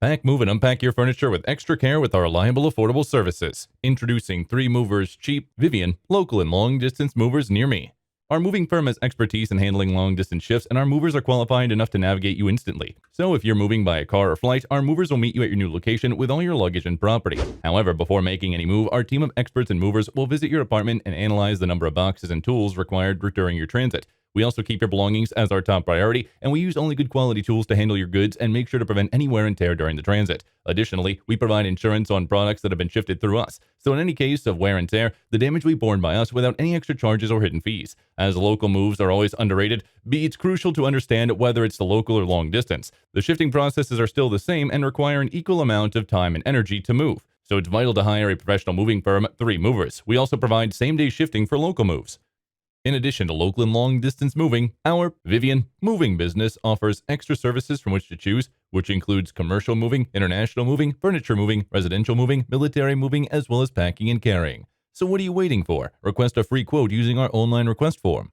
Pack, move, and unpack your furniture with extra care with our reliable, affordable services. Introducing 3 Movers Cheap, Vivian, local and long-distance movers near me. Our moving firm has expertise in handling long-distance shifts, and our movers are qualified enough to navigate you instantly. So if you're moving by car or flight, our movers will meet you at your new location with all your luggage and property. However, before making any move, our team of experts and movers will visit your apartment and analyze the number of boxes and tools required during your transit. We also keep your belongings as our top priority, and we use only good quality tools to handle your goods and make sure to prevent any wear and tear during the transit. Additionally, we provide insurance on products that have been shifted through us, so in any case of wear and tear, the damage will be borne by us without any extra charges or hidden fees. As local moves are always underrated, it's crucial to understand whether it's the local or long distance. The shifting processes are still the same and require an equal amount of time and energy to move, so it's vital to hire a professional moving firm, 3 Movers. We also provide same-day shifting for local moves. In addition to local and long-distance moving, our Vivian moving business offers extra services from which to choose, which includes commercial moving, international moving, furniture moving, residential moving, military moving, as well as packing and carrying. So what are you waiting for? Request a free quote using our online request form.